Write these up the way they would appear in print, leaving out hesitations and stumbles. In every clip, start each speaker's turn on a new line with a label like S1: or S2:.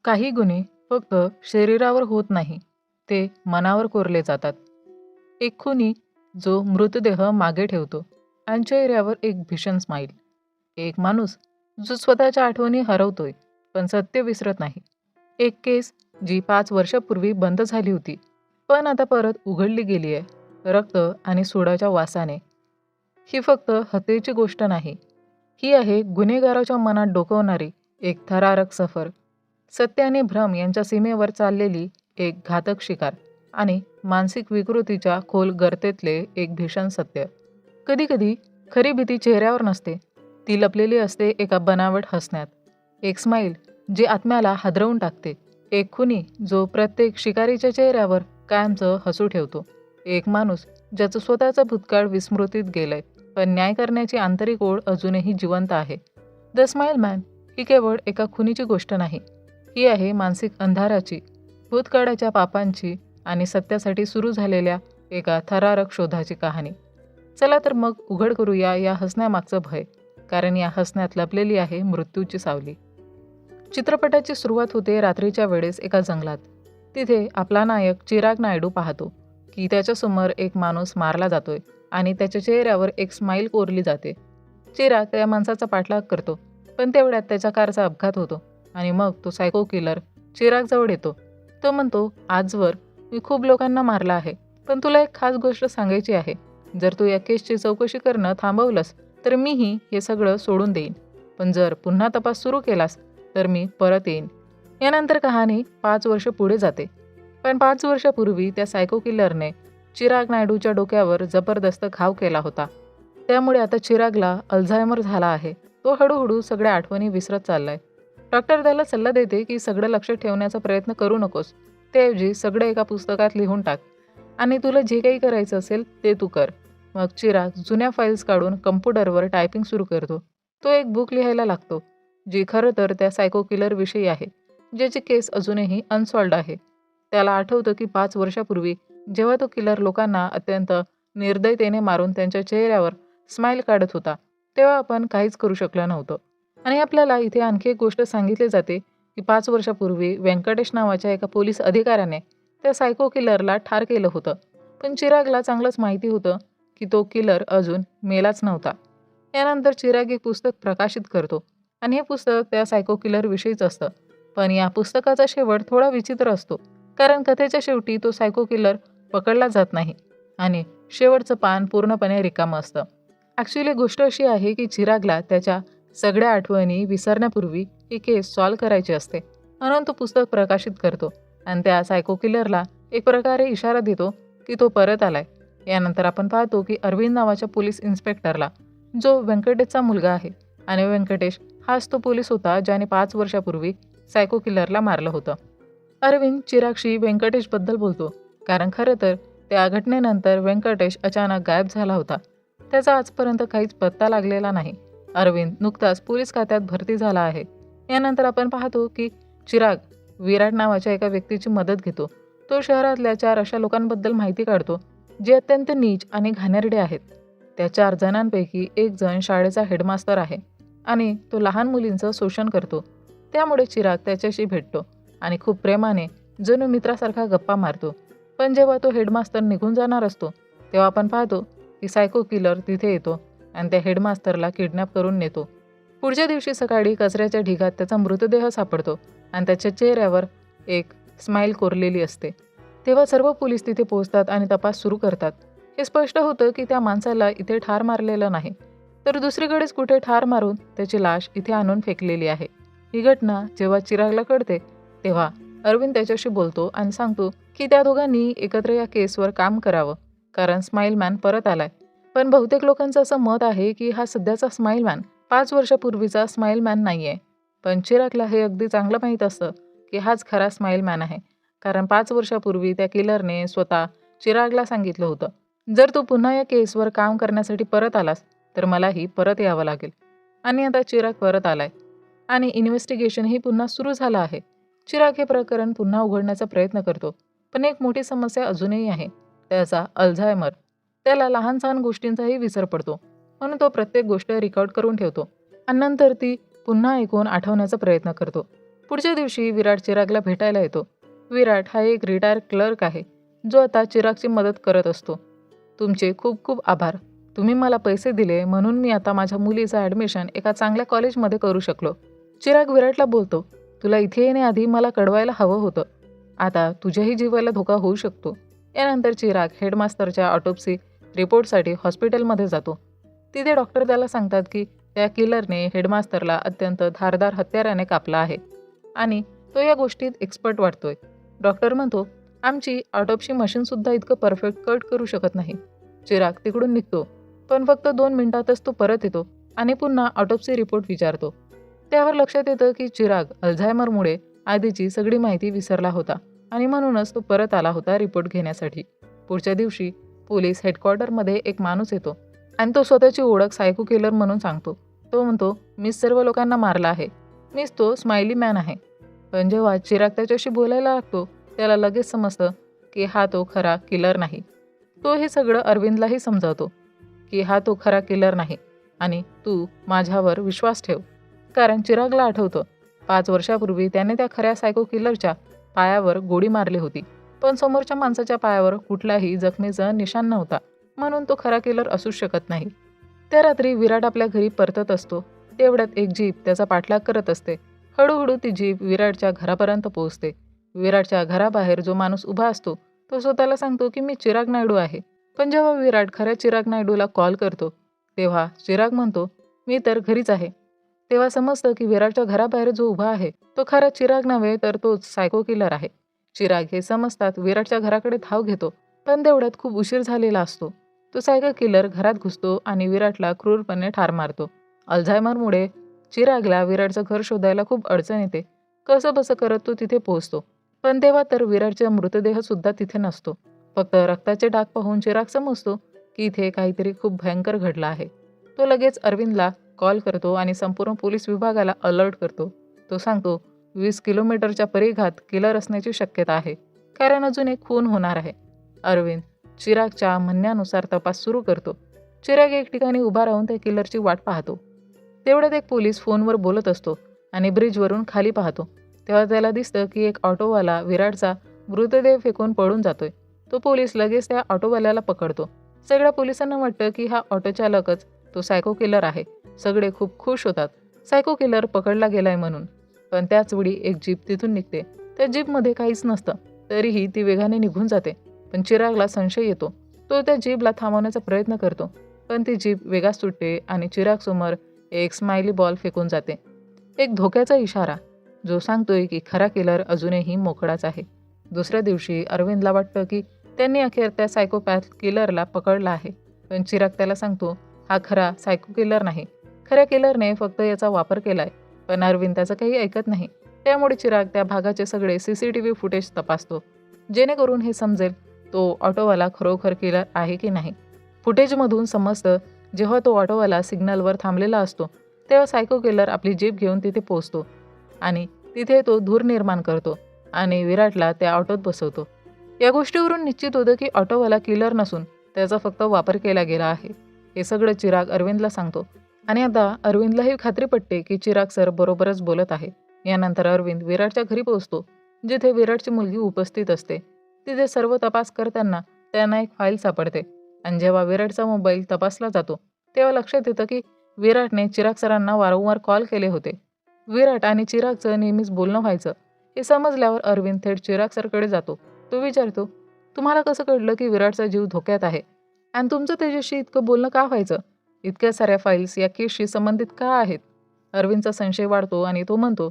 S1: काही गुन्हे फक्त शरीरावर होत नाही, ते मनावर कोरले जातात. एक खुनी जो मृतदेह मागे ठेवतो आणि चेहऱ्यावर एक भीषण स्माईल. एक माणूस जो स्वतःच्या आठवणी हरवतोय पण सत्य विसरत नाही. एक केस जी 5 वर्षापूर्वी बंद झाली होती पण आता परत उघडली गेली आहे, रक्त आणि सोडाच्या वासाने. ही फक्त हत्येची गोष्ट नाही, ही आहे गुन्हेगाराच्या मनात डोकवणारी एक थरारक सफर. सत्य आणि भ्रम यांच्या सीमेवर चाललेली एक घातक शिकार आणि मानसिक विकृतीच्या खोल गर्तेतले एक भीषण सत्य. कधीकधी खरी भीती चेहऱ्यावर नसते, ती लपलेली असते एका बनावट हसण्यात. एक स्माईल जी आत्म्याला हादरवून टाकते. एक खुनी जो प्रत्येक शिकारीच्या चेहऱ्यावर कायमचं हसू ठेवतो. एक माणूस ज्याचं स्वतःचा भूतकाळ विस्मृतीत गेलंय पण न्याय करण्याची आंतरिक ओढ अजूनही जिवंत आहे. द स्माईल मॅन ही केवळ एका खुनीची गोष्ट नाही, ही आहे मानसिक अंधाराची, भूतकाळाच्या पापांची आणि सत्यासाठी सुरू झालेल्या एका थरारक शोधाची कहाणी. चला तर मग उघड करूया या हसण्यामागचं भय, कारण या हसण्यात लपलेली आहे मृत्यूची सावली. चित्रपटाची सुरुवात होते रात्रीच्या वेळेस एका जंगलात. तिथे आपला नायक चिराग नायडू पाहतो की त्याच्यासमोर एक माणूस मारला जातोय आणि त्याच्या चेहऱ्यावर एक स्माईल कोरली जाते. चिराग त्या माणसाचा पाठलाग करतो, पण तेवढ्यात त्याच्या कारचा अपघात होतो आणि मग तो सायको किलर चिराग जवळ येतो. तो म्हणतो, आजवर मी खूप लोकांना मारला आहे, पण तुला एक खास गोष्ट सांगायची आहे. जर तू या केसची चौकशी करणं थांबवलंस तर मीही हे सगळं सोडून देईन, पण जर पुन्हा तपास सुरू केलास तर मी परत येईन. यानंतर कहाणी 5 वर्ष पुढे जाते. पण 5 वर्षापूर्वी त्या सायको किलरने चिराग नायडूच्या डोक्यावर जबरदस्त घाव केला होता. त्यामुळे आता चिरागला अल्झायमर झाला आहे. तो हळूहळू सगळ्या आठवणी विसरत चाललाय. डॉक्टर त्याला सल्ला देते की सगळं लक्षात ठेवण्याचा प्रयत्न करू नकोस, त्याऐवजी सगळं एका पुस्तकात लिहून टाक आणि तुला जे काही करायचं असेल ते तू कर. मग चिराग जुन्या फाईल्स काढून कम्प्युटरवर टायपिंग सुरू करतो. तो एक बुक लिहायला लागतो, जी खरं तर त्या सायको किलरविषयी आहे, ज्याची केस अजूनही अनसॉल्व्ड आहे. त्याला आठवतं की 5 वर्षापूर्वी जेव्हा तो किलर लोकांना अत्यंत निर्दयतेने मारून त्यांच्या चेहऱ्यावर स्माईल काढत होता, तेव्हा आपण काहीच करू शकलो नव्हतं. आणि आपल्याला इथे आणखी एक गोष्ट सांगितली जाते की 5 वर्षापूर्वी व्यंकटेश नावाच्या एका पोलीस अधिकाऱ्याने त्या सायको किलरला ठार केलं होतं. पण चिरागला चांगलंच माहिती होतं की तो किलर अजून मेलाच नव्हता. यानंतर चिराग एक पुस्तक प्रकाशित करतो आणि हे पुस्तक त्या सायको किलरविषयीच असतं. पण या पुस्तकाचा शेवट थोडा विचित्र असतो, कारण कथेच्या शेवटी तो सायको किलर पकडला जात नाही आणि शेवटचं पान पूर्णपणे रिकामं असतं. ॲक्च्युली गोष्ट अशी आहे की चिरागला त्याच्या सगळ्या आठवणी विसरण्यापूर्वी ही केस सॉल्व्ह करायची असते, म्हणून तो पुस्तक प्रकाशित करतो आणि त्या सायको किलरला एक प्रकारे इशारा देतो की तो परत आलाय. यानंतर आपण पाहतो की अरविंद नावाच्या पोलीस इन्स्पेक्टरला, जो व्यंकटेशचा मुलगा आहे, आणि व्यंकटेश हाच तो पोलीस होता ज्याने 5 वर्षापूर्वी सायको किलरला मारलं होतं. अरविंद चिरागशी व्यंकटेशबद्दल बोलतो, कारण खरं तर त्या घटनेनंतर व्यंकटेश अचानक गायब झाला होता. त्याचा आजपर्यंत काहीच पत्ता लागलेला नाही. अरविंद नुकताच पोलीस खात्यात भरती झाला आहे. यानंतर आपण पाहतो की चिराग विराट नावाच्या एका व्यक्तीची मदत घेतो. तो शहरातल्या 4 अशा लोकांबद्दल माहिती काढतो जे अत्यंत नीच आणि घाणेरडे आहेत. त्या 4 जणांपैकी एक जण शाळेचा हेडमास्तर आहे आणि तो लहान मुलींचं शोषण करतो. त्यामुळे चिराग त्याच्याशी भेटतो आणि खूप प्रेमाने जणू मित्रासारखा गप्पा मारतो. पण जेव्हा तो हेडमास्तर निघून जाणार असतो, तेव्हा आपण पाहतो की सायको किलर तिथे येतो आणि त्या हेडमास्टरला किडनॅप करून नेतो. पुढच्या दिवशी सकाळी कचऱ्याच्या ढिगात त्याचा मृतदेह सापडतो आणि त्याच्या चेहऱ्यावर एक स्माईल कोरलेली असते. तेव्हा सर्व पोलीस तिथे पोहोचतात आणि तपास सुरू करतात. हे स्पष्ट होतं की त्या माणसाला इथे ठार मारलेलं नाही, तर दुसरीकडेच कुठे ठार मारून त्याची लाश इथे आणून फेकलेली आहे. ही घटना जेव्हा चिरागला कळते, तेव्हा अरविंद त्याच्याशी बोलतो आणि सांगतो की त्या दोघांनी एकत्र या केसवर काम करावं, कारण स्माईल मॅन परत आलाय. पण बहुतेक लोकांचं असं मत आहे की हा सध्याचा स्माईल मॅन 5 वर्षापूर्वीचा स्माईल मॅन नाही आहे. पण चिरागला हे अगदी चांगलं माहीत असतं की हाच खरा स्माईल मॅन आहे, कारण 5 वर्षापूर्वी त्या किलरने स्वतः चिरागला सांगितलं होतं, जर तू पुन्हा या केसवर काम करण्यासाठी परत आलास तर मलाही परत यावं लागेल. आणि आता चिराग परत आलाय आणि इन्व्हेस्टिगेशनही पुन्हा सुरू झालं आहे. चिराग हे प्रकरण पुन्हा उघडण्याचा प्रयत्न करतो, पण एक मोठी समस्या अजूनही आहे, त्याचा अल्झायमर. त्याला लहान सहान गोष्टींचाही विसर पडतो, म्हणून तो प्रत्येक गोष्ट रेकॉर्ड करून ठेवतो आणि नंतर ती पुन्हा ऐकून आठवण्याचा प्रयत्न करतो. पुढच्या दिवशी विराट चिरागला भेटायला येतो. विराट हा एक रिटायर क्लर्क आहे, जो आता चिरागची मदत करत असतो. तुमचे खूप खूप आभार. तुम्ही मला पैसे दिले म्हणून मी आता माझ्या मुलीचं ॲडमिशन एका चांगल्या कॉलेजमध्ये करू शकलो. चिराग विराटला बोलतो, तुला इथे येण्याआधी मला कळवायला हवं होतं. आता तुझ्याही जीवाला धोका होऊ शकतो. यानंतर चिराग हेडमास्टरच्या ऑटोप्सी रिपोर्टसाठी हॉस्पिटलमध्ये जातो. तिथे डॉक्टर त्याला सांगतात की त्या किलरने हेडमास्टरला अत्यंत धारदार हत्याराने कापला आहे आणि तो या गोष्टीत एक्सपर्ट वाटतोय. डॉक्टर म्हणतो, आमची ऑटोप्सी मशीनसुद्धा इतकं परफेक्ट कट करू शकत नाही. चिराग तिकडून निघतो, पण फक्त 2 मिनिटातच तो परत येतो आणि पुन्हा ऑटोप्सी रिपोर्ट विचारतो. त्यावर लक्षात येतं की चिराग अल्झायमरमुळे आधीची सगळी माहिती विसरला होता आणि म्हणूनच तो परत आला होता रिपोर्ट घेण्यासाठी. पुढच्या दिवशी पोलीस हेडक्वार्टरमध्ये एक माणूस येतो आणि तो स्वतःची ओळख सायको किलर म्हणून सांगतो. तो म्हणतो, मीच सर्व लोकांना मारला आहे. मीच तो स्माइली मॅन आहे. पण जेव्हा चिराग त्याच्याशी बोलायला लागतो, त्याला लगेच समजतं की हा तो खरा किलर नाही. तो हे सगळं अरविंदलाही समजावतो की हा तो खरा किलर नाही आणि तू माझ्यावर विश्वास ठेव. कारण चिरागला आठवतं 5 वर्षापूर्वी त्याने त्या खऱ्या सायको किलरच्या पायावर गोळी मारली होती, पण समोरच्या माणसाच्या पायावर कुठलाही जखमेचं निशाण नव्हता, म्हणून तो खरा किलर असूच शकत नाही. त्या रात्री विराट आपल्या घरी परतत असतो. तेवढ्यात एक जीप त्याचा पाठलाग करत असते. हळूहळू ती जीप विराटच्या घरापर्यंत पोहोचते. विराटच्या घराबाहेर जो माणूस उभा असतो तो स्वतःला सांगतो की मी चिराग नायडू आहे. पण जेव्हा विराट खऱ्या चिराग नायडूला कॉल करतो, तेव्हा चिराग म्हणतो, मी तर घरीच आहे. तेव्हा समजतं की विराटच्या घराबाहेर जो उभा आहे तो खरा चिराग नव्हे तर तोच सायको किलर आहे. चिराग हे समजतात विराटच्या घराकडे धाव घेतो, पण तेवढ्यात खूप उशीर झालेला असतो. तो सायको किलर घरात घुसतो आणि विराटला क्रूरपणे ठार मारतो. अल्झायमरमुळे चिरागला विराटचं घर शोधायला खूप अडचण येते. कसं बसं करत तो तिथे पोहोचतो, पण तेव्हा तर विराटचा मृतदेह सुद्धा तिथे नसतो. फक्त रक्ताचे डाग पाहून चिराग समजतो की इथे काहीतरी खूप भयंकर घडलं आहे. तो लगेच अरविंदला कॉल करतो आणि संपूर्ण पोलीस विभागाला अलर्ट करतो. तो सांगतो, 20 किलोमीटरच्या परिघात किलर असण्याची शक्यता आहे, कारण अजून एक खून होणार आहे. अरविंद चिरागच्या म्हणण्यानुसार तपास सुरू करतो. चिराग एक ठिकाणी उभा राहून त्या किलरची वाट पाहतो. तेवढ्यात एक पोलीस फोनवर बोलत असतो आणि ब्रिजवरून खाली पाहतो. तेव्हा त्याला दिसतं की एक ऑटोवाला विराटचा मृतदेह फेकून पळून जातोय. तो पोलीस लगेच त्या ऑटोवाल्याला पकडतो. सगळ्या पोलिसांना वाटतं की हा ऑटोचालकच तो सायको किलर आहे. सगळे खूप खुश होतात सायको किलर पकडला गेलाय म्हणून. पण त्याच वेळी एक जीप तिथून निघते. त्या जीपमध्ये काहीच नसतं, तरीही ती वेगाने निघून जाते. पण चिरागला संशय येतो. तो त्या जीपला थांबवण्याचा प्रयत्न करतो, पण ती जीप वेगात सुटते आणि चिरागसमोर एक स्माइली बॉल फेकून जाते. एक धोक्याचा इशारा, जो सांगतोय की खरा किलर अजूनही मोकळाच आहे. दुसऱ्या दिवशी अरविंदला वाटतं की त्यांनी अखेर त्या सायकोपॅथ किलरला पकडला आहे. पण चिराग त्याला सांगतो, हा खरा सायको किलर नाही. खऱ्या किलरने फक्त याचा वापर केलाय. पण अरविंद त्याचं काही ऐकत नाही. त्यामुळे चिराग त्या भागाचे सगळे CCTV फुटेज तपासतो, जेणेकरून हे समजेल तो ऑटोवाला खरोखर किलर आहे की नाही. फुटेजमधून समजतं, जेव्हा तो ऑटोवाला सिग्नलवर थांबलेला असतो, तेव्हा सायको किलर आपली जीप घेऊन तिथे पोहोचतो आणि तिथे तो धूर निर्माण करतो आणि विराटला त्या ऑटोत बसवतो. या गोष्टीवरून निश्चित होतं की ऑटोवाला किलर नसून त्याचा फक्त वापर केला गेला आहे. हे सगळं चिराग अरविंदला सांगतो आणि आता अरविंदलाही खात्री पटते की चिराग सर बरोबरच बोलत आहे. यानंतर अरविंद विराटच्या घरी पोहोचतो, जिथे विराटची मुलगी उपस्थित असते. तिथे सर्व तपास करताना त्यांना एक फाईल सापडते आणि जेव्हा विराटचा मोबाईल तपासला जातो, तेव्हा लक्षात येतं की विराटने चिराग सरांना वारंवार कॉल केले होते. विराट आणि चिरागचं नेहमीच बोलणं व्हायचं. हे समजल्यावर अरविंद थेट चिराग सरकडे जातो. तो विचारतो, तुम्हाला कसं कळलं की विराटचा जीव धोक्यात आहे आणि तुमचं त्याच्याशी इतकं बोलणं का व्हायचं? इतक्या साऱ्या फाईल्स या केसशी संबंधित का आहेत? अरविंदचा संशय वाढतो आणि तो म्हणतो,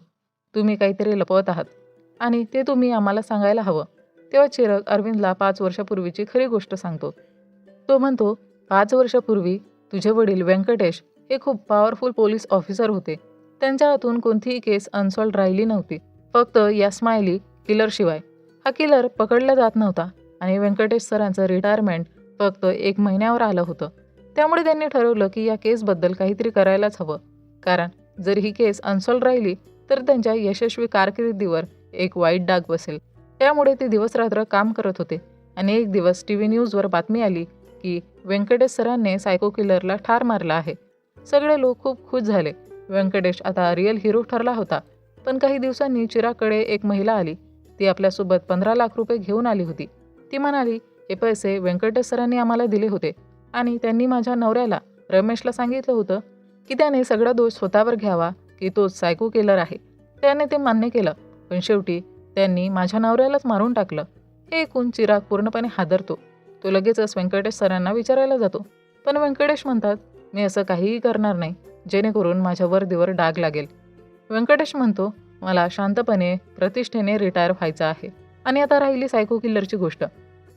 S1: तुम्ही काहीतरी लपवत आहात आणि ते तुम्ही आम्हाला सांगायला हवं. तेव्हा चिराग अरविंदला 5 वर्षापूर्वीची खरी गोष्ट सांगतो. तो म्हणतो, 5 वर्षापूर्वी तुझे वडील व्यंकटेश हे खूप पॉवरफुल पोलीस ऑफिसर होते. त्यांच्या हातून कोणतीही केस अनसॉल्व्ड राहिली नव्हती, फक्त या स्माइली किलरशिवाय. हा किलर पकडला जात नव्हता आणि व्यंकटेश सरांचं रिटायरमेंट फक्त 1 महिन्यावर आलं होतं. त्यामुळे त्यांनी ठरवलं की या केसबद्दल काहीतरी करायलाच हवं, कारण जर ही केस अनसॉल्व्ड राहिली तर त्यांच्या यशस्वी कारकिर्दीवर एक वाईट डाग बसेल. त्यामुळे ते दिवसरात्र काम करत होते आणि एक दिवस TV न्यूजवर बातमी आली की व्यंकटेश सरांनी सायको किलरला ठार मारला आहे. सगळे लोक खूप खुश झाले. व्यंकटेश आता रिअल हिरो ठरला होता. पण काही दिवसांनी चिरागकडे एक महिला आली. ती आपल्यासोबत 15 लाख रुपये घेऊन आली होती. ती म्हणाली, हे पैसे व्यंकटेश सरांनी आम्हाला दिले होते आणि त्यांनी माझ्या नवऱ्याला रमेशला सांगितलं होतं की त्याने सगळा दोष स्वतःवर घ्यावा, की तोच सायको किलर आहे. त्याने ते मान्य केलं, पण शेवटी त्यांनी माझ्या नवऱ्यालाच मारून टाकलं. हे ऐकून चिराग पूर्णपणे हादरतो. तो लगेचच व्यंकटेश सरांना विचारायला जातो, पण व्यंकटेश म्हणतात, मी असं काहीही करणार नाही जेणेकरून माझ्या वर्दीवर डाग लागेल. व्यंकटेश म्हणतो, मला शांतपणे प्रतिष्ठेने रिटायर व्हायचं आहे. आणि आता राहिली सायको किल्लरची गोष्ट,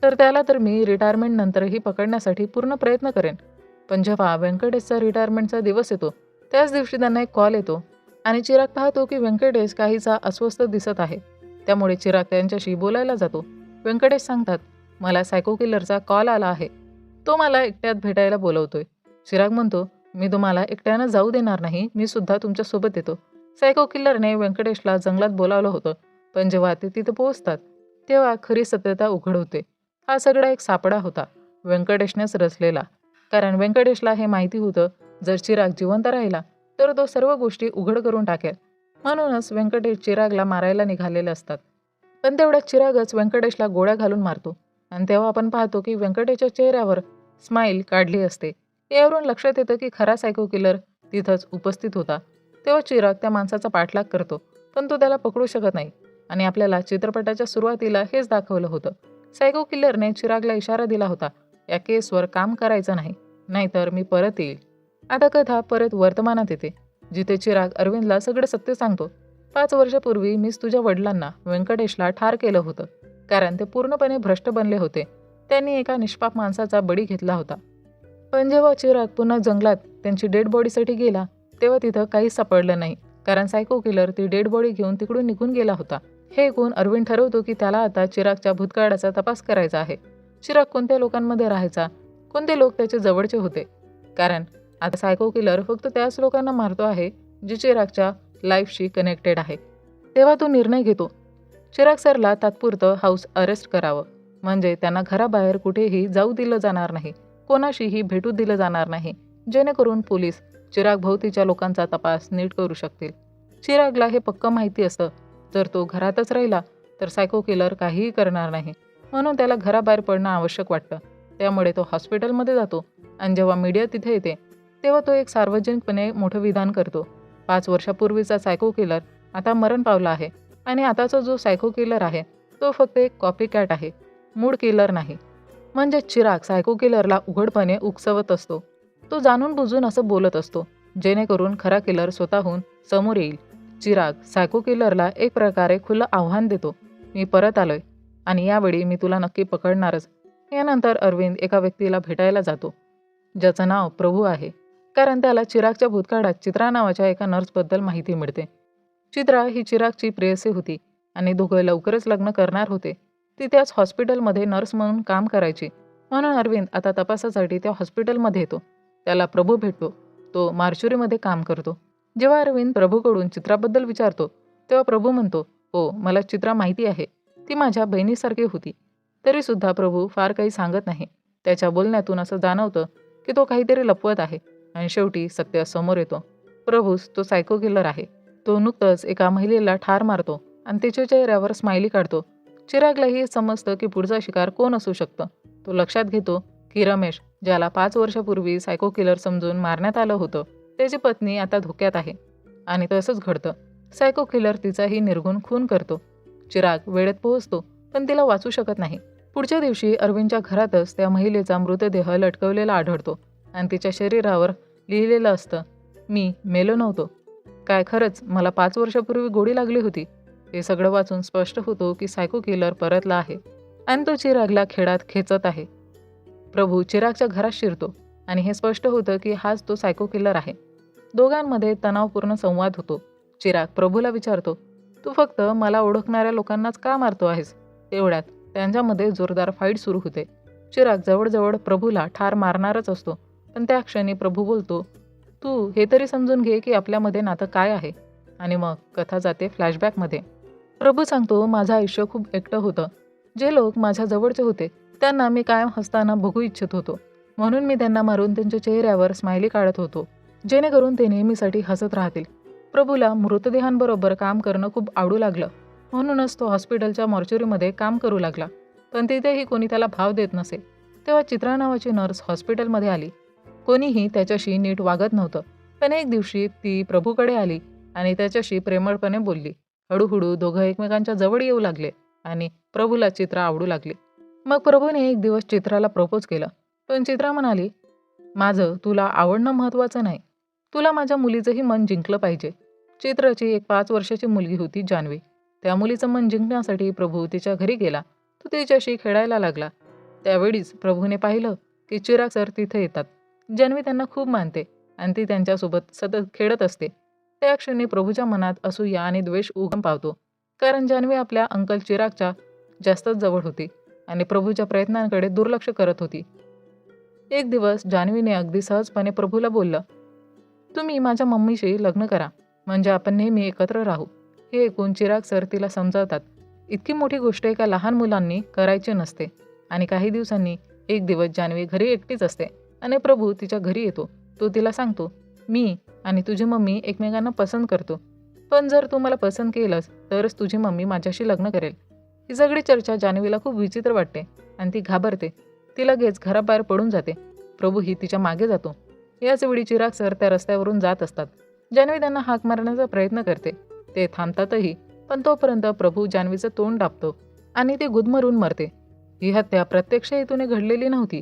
S1: तर त्याला तर मी रिटायरमेंट नंतरही पकडण्यासाठी पूर्ण प्रयत्न करेन. पण जेव्हा व्यंकटेशचा रिटायरमेंटचा दिवस येतो त्याच दिवशी त्यांना एक कॉल येतो आणि चिराग पाहतो की व्यंकटेश काहीसा अस्वस्थ दिसत आहे. त्यामुळे चिराग त्यांच्याशी बोलायला जातो. व्यंकटेश सांगतात, मला सायको किलरचा कॉल आला आहे. तो मला एकट्यात भेटायला बोलवतोय. चिराग म्हणतो, मी तुम्हाला एकट्यानं जाऊ देणार नाही, मी सुद्धा तुमच्यासोबत येतो. सायको किल्लरने व्यंकटेशला जंगलात बोलावलं होतं, पण जेव्हा ते तिथे पोहोचतात तेव्हा खरी सत्यता उघड होते. हा सगळा एक सापळा होता, व्यंकटेशनेच रचलेला. कारण व्यंकटेशला हे माहिती होतं, जर चिराग जिवंत राहिला तर तो सर्व गोष्टी उघड करून टाकेल. म्हणूनच व्यंकटेश चिरागला मारायला निघालेले असतात. पण तेवढ्यात चिरागच व्यंकटेशला गोळ्या घालून मारतो आणि तेव्हा आपण पाहतो की व्यंकटेशच्या चेहऱ्यावर स्माईल काढली असते. यावरून लक्षात येतं की खरा सायको किलर तिथंच उपस्थित होता. तेव्हा चिराग त्या माणसाचा पाठलाग करतो, पण तो त्याला पकडू शकत नाही. आणि आपल्याला चित्रपटाच्या सुरुवातीला हेच दाखवलं होतं. सायको किलरने चिरागला इशारा दिला होता, या केसवर काम करायचं नाही, नाहीतर मी परत येईल. आता कथा परत वर्तमानात येते, जिथे चिराग अरविंदला सगळं सत्य सांगतो. 5 वर्षापूर्वी मीच तुझ्या वडिलांना व्यंकटेशला ठार केलं होतं, कारण ते पूर्णपणे भ्रष्ट बनले होते. त्यांनी एका निष्पाप माणसाचा बळी घेतला होता. पण जेव्हा चिराग पुन्हा जंगलात त्यांची डेड बॉडीसाठी गेला तेव्हा तिथं काहीच सापडलं नाही, कारण सायको किलर ती डेड बॉडी घेऊन तिकडून निघून गेला होता. हे ऐकून अरविंद ठरवतो की त्याला आता चिरागच्या भूतकाळाचा तपास करायचा आहे. चिराग कोणत्या लोकांमध्ये राहायचा, कोणते लोक त्याचे जवळचे होते, कारण आता सायको किलर फक्त त्याच लोकांना मारतो आहे जे चिरागच्या लाईफशी कनेक्टेड आहे. तेव्हा तो निर्णय घेतो, चिराग सरला तात्पुरतं हाऊस अरेस्ट करावं, म्हणजे त्यांना घराबाहेर कुठेही जाऊ दिलं जाणार नाही, कोणाशीही भेटू दिलं जाणार नाही, जेणेकरून पोलीस चिराग भोवतीच्या लोकांचा तपास नीट करू शकतील. चिरागला हे पक्कं माहिती असतं, जर तो घरातच राहिला तर सायको किलर काहीही करणार नाही, म्हणून त्याला घराबाहेर पडणं आवश्यक वाटतं. त्यामुळे तो हॉस्पिटलमध्ये जातो आणि जेव्हा मीडिया तिथे येते तेव्हा तो एक सार्वजनिकपणे मोठं विधान करतो. 5 वर्षापूर्वीचा सायको किलर आता मरण पावला आहे आणि आताचा जो सायको किलर आहे तो फक्त एक कॉपी कॅट आहे, मूळ किलर नाही. म्हणजे चिराग सायको किलरला उघडपणे उकसवत असतो. तो जाणून बुजून असं बोलत असतो, जेणेकरून खरा किलर स्वतःहून समोर येईल. चिराग सायको किलरला एक प्रकारे खुलं आव्हान देतो, मी परत आलोय आणि यावेळी मी तुला नक्की पकडणारच. यानंतर अरविंद एका व्यक्तीला भेटायला जातो, ज्याचं नाव प्रभू आहे, कारण त्याला चिरागच्या भूतकाळात चित्रा नावाच्या एका नर्सबद्दल माहिती मिळते. चित्रा ही चिरागची प्रेयसी होती आणि दोघं लवकरच लग्न करणार होते. ती त्याच हॉस्पिटलमध्ये नर्स म्हणून काम करायची. म्हणून अरविंद आता तपासासाठी त्या हॉस्पिटलमध्ये येतो. त्याला प्रभू भेटतो. तो मार्चुरीमध्ये काम करतो. जेव्हा अरविंद प्रभूकडून चित्राबद्दल विचारतो तेव्हा प्रभू म्हणतो, हो, मला चित्रा माहिती आहे, ती माझ्या बहिणीसारखी होती. तरीसुद्धा प्रभू फार काही सांगत नाही. त्याच्या बोलण्यातून असं जाणवतं की तो काहीतरी लपवत आहे आणि शेवटी सत्य समोर येतो. प्रभूच तो सायको किलर आहे. तो नुकतंच एका महिलेला ठार मारतो आणि तिच्या चेहऱ्यावर स्माइली काढतो. चिरागलाही समजतं की पुढचा शिकार कोण असू शकतं. तो लक्षात घेतो की रमेश, ज्याला 5 वर्षापूर्वी सायको किलर समजून मारण्यात आलं होतं, त्याची पत्नी आता धोक्यात आहे. आणि तसंच घडतं. सायको किलर तिचाही निर्घुण खून करतो. चिराग वेळेत पोहोचतो, पण तिला वाचू शकत नाही. पुढच्या दिवशी अरविंदच्या घरातच त्या महिलेचा मृतदेह लटकवलेला आढळतो आणि तिच्या शरीरावर लिहिलेलं असतं, मी मेलो नव्हतो. काय खरंच मला 5 वर्षापूर्वी गोडी लागली होती? हे सगळं वाचून स्पष्ट होतो की सायको किलर परतला आहे आणि तो चिरागला खेळात खेचत आहे. प्रभू चिरागच्या घरात शिरतो आणि हे स्पष्ट होतं की हाच तो सायको किलर आहे. दोघांमध्ये तणावपूर्ण संवाद होतो. चिराग प्रभूला विचारतो, तू फक्त मला ओळखणाऱ्या लोकांनाच का मारतो आहेस? तेवढ्यात त्यांच्यामध्ये जोरदार फाईट सुरू होते. चिराग जवळजवळ प्रभूला ठार मारणारच असतो, पण त्या क्षणी प्रभू बोलतो, तू हे तरी समजून घे की आपल्यामध्ये नातं काय आहे. आणि मग कथा जाते फ्लॅशबॅकमध्ये. प्रभू सांगतो, माझं आयुष्य खूप एकटं होतं. जे लोक माझ्या जवळचे होते त्यांना मी कायम हसताना बघू इच्छित होतो, म्हणून मी त्यांना मारून त्यांच्या चेहऱ्यावर स्माइली काढत होतो, जेणेकरून ते नेहमीसाठी हसत राहतील. प्रभूला मृतदेहांबरोबर काम करणं खूप आवडू लागलं. म्हणूनच तो हॉस्पिटलच्या मॉर्च्युरीमध्ये काम करू लागला. पण तिथेही कोणी त्याला भाव देत नसे. तेव्हा चित्रा नावाची नर्स हॉस्पिटलमध्ये आली. कोणीही त्याच्याशी नीट वागत नव्हतं. पण एक दिवशी ती प्रभूकडे आली आणि त्याच्याशी प्रेमळपणे बोलली. हळूहळू दोघं एकमेकांच्या जवळ येऊ लागले आणि प्रभूला चित्रा आवडू लागली. मग प्रभूने एक दिवस चित्राला प्रपोज केलं. पण चित्रा म्हणाली, माझं तुला आवडणं महत्त्वाचं नाही. तुला माझ्या मुलीचंही मन जिंकलं पाहिजे. चित्राची एक 5 वर्षाची मुलगी होती जान्हवी. त्या मुलीचं मन जिंकण्यासाठी प्रभू तिच्या घरी गेला. तो तिच्याशी खेळायला लागला. त्यावेळीच प्रभूने पाहिलं की चिराग सर तिथे येतात. जान्हवी त्यांना खूप मानते आणि ती त्यांच्यासोबत सतत खेळत असते. त्या क्षणी प्रभूच्या मनात असूया आणि द्वेष उगम पावतो. कारण जान्हवी आपल्या अंकल चिरागच्या जास्तच जवळ होती आणि प्रभूच्या प्रयत्नांकडे दुर्लक्ष करत होती. एक दिवस जान्हवीने अगदी सहजपणे प्रभूला बोललं, तुम्ही माझ्या मम्मीशी लग्न करा, म्हणजे आपण नेहमी एकत्र राहू. हे ऐकून चिराग सर तिला समजावतात. इतकी मोठी गोष्ट एका लहान मुलांनी करायची नसते. आणि काही दिवसांनी एक दिवस जान्हवी घरी एकटीच असते आणि प्रभू तिच्या घरी येतो. तो तिला सांगतो, मी आणि तुझी मम्मी एकमेकांना पसंत करतो. पण जर तू मला पसंत केलंस तरच तुझी मम्मी माझ्याशी लग्न करेल. ही सगळी चर्चा जान्हवीला खूप विचित्र वाटते आणि ती घाबरते. ती लगेच घराबाहेर पडून जाते. प्रभूही तिच्या मागे जातो. याच वेळी चिराग सर त्या रस्त्यावरून जात असतात. जान्हवी त्यांना हाक मारण्याचा प्रयत्न करते. ते थांबतातही, पण तोपर्यंत प्रभू जान्हवीचं तोंड दाबतो आणि ती गुदमरून मरते. ही हत्या प्रत्यक्ष हेतूने घडलेली नव्हती,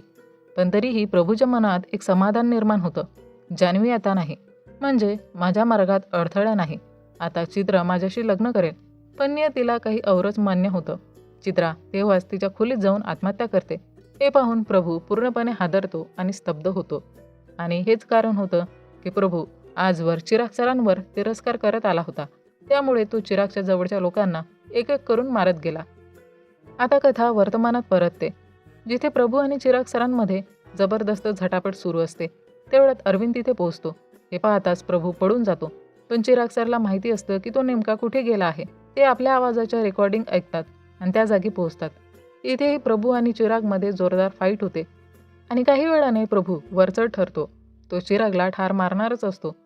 S1: पण तरीही प्रभूच्या मनात एक समाधान निर्माण होतं. जान्हवी आता नाही, म्हणजे माझ्या मार्गात अडथळा नाही. आता चित्रा माझ्याशी लग्न करेल. पण नियतीला काही औरच मान्य होतं. चित्रा तेव्हाच तिच्या खोलीत जाऊन आत्महत्या करते. हे पाहून प्रभू पूर्णपणे हादरतो आणि स्तब्ध होतो. आणि हेच कारण होतं की प्रभू आजवर चिराग सरांवर तिरस्कार करत आला होता. त्यामुळे तो चिरागच्या जवळच्या लोकांना एक एक करून मारत गेला. आता कथा वर्तमानात परतते, जिथे प्रभू आणि चिराग सरांमध्ये जबरदस्त झटापट सुरू असते. तेवढ्यात अरविंद तिथे पोहोचतो. हे पाहताच प्रभू पळून जातो. पण चिराग सरला माहिती असतं की तो नेमका कुठे गेला आहे. ते आपल्या आवाजाच्या रेकॉर्डिंग ऐकतात आणि त्या जागी पोहोचतात. इथेही प्रभू आणि चिरागमध्ये जोरदार फाईट होते आणि काही वेळाने प्रभू वरचढ ठरतो. तो चिरागला ठार मारणारच असतो.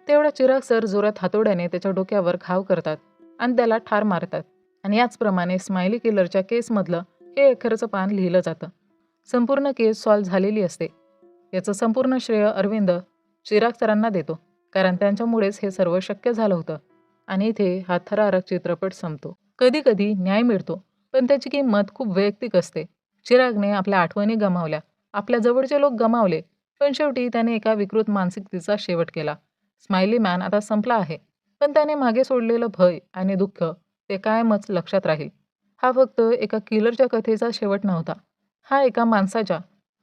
S1: तेवढा चिराग सर जोरात हातोड्याने त्याच्या डोक्यावर घाव करतात आणि त्याला ठार मारतात. आणि याचप्रमाणे स्माइली किलरच्या केसमधलं हे अखेरचं पान लिहिलं जातं. संपूर्ण केस सॉल्व्ह झालेली असते. याचं संपूर्ण श्रेय अरविंद चिराग सरांना देतो, कारण त्यांच्यामुळेच हे सर्व शक्य झालं होतं. आणि इथे हा थरारक चित्रपट संपतो. कधी कधी न्याय मिळतो, पण त्याची किंमत खूप वैयक्तिक असते. चिरागने आपल्या आठवणी गमावल्या, आपल्या जवळचे लोक गमावले, पण शेवटी त्याने एका विकृत मानसिकतेचा शेवट केला. स्माइली मॅन आता संपला आहे, पण त्याने मागे सोडलेलं भय आणि दुःख ते कायमच लक्षात राहील. हा फक्त एका किलरच्या कथेचा शेवट नव्हता. हा एका माणसाच्या,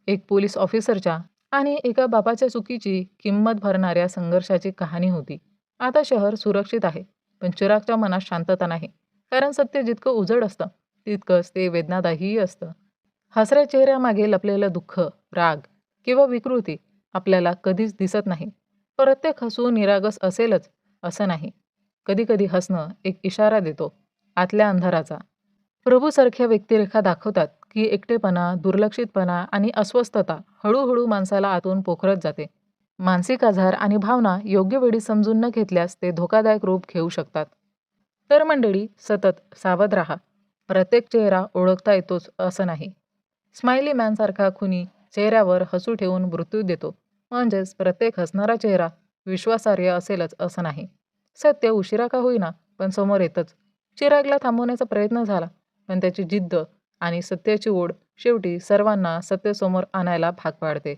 S1: एक पोलीस ऑफिसरच्या आणि एका बापाच्या चुकीची किंमत भरणाऱ्या संघर्षाची कहाणी होती. आता शहर सुरक्षित आहे, पण चिरागच्या मनात शांतता नाही. कारण सत्य जितकं उजड असतं तितकंच ते वेदनादायीही असतं. हसऱ्या चेहऱ्यामागे लपलेलं दुःख, राग किंवा विकृती आपल्याला कधीच दिसत नाही. प्रत्येक हसू निरागस असेलच असं नाही. कधीकधी हसणं एक इशारा देतो आतल्या अंधाराचा. प्रभूसारख्या व्यक्तिरेखा दाखवतात की एकटेपणा, दुर्लक्षितपणा आणि अस्वस्थता हळूहळू माणसाला आतून पोखरत जाते. मानसिक आजार आणि भावना योग्य वेळी समजून न घेतल्यास ते धोकादायक रूप घेऊ शकतात. तर मंडळी, सतत सावध राहा. प्रत्येक चेहरा ओळखता येतोच असं नाही. स्माइली मॅनसारखा खुनी चेहऱ्यावर हसू ठेवून मृत्यू देतो, म्हणजेच प्रत्येक हसणारा चेहरा विश्वासार्ह असेलच असं नाही. सत्य उशिरा का होईना पण समोर येतच. चिरागला थांबवण्याचा प्रयत्न झाला, पण त्याची जिद्द आणि सत्याची ओढ शेवटी सर्वांना सत्य समोर आणायला भाग पाडते.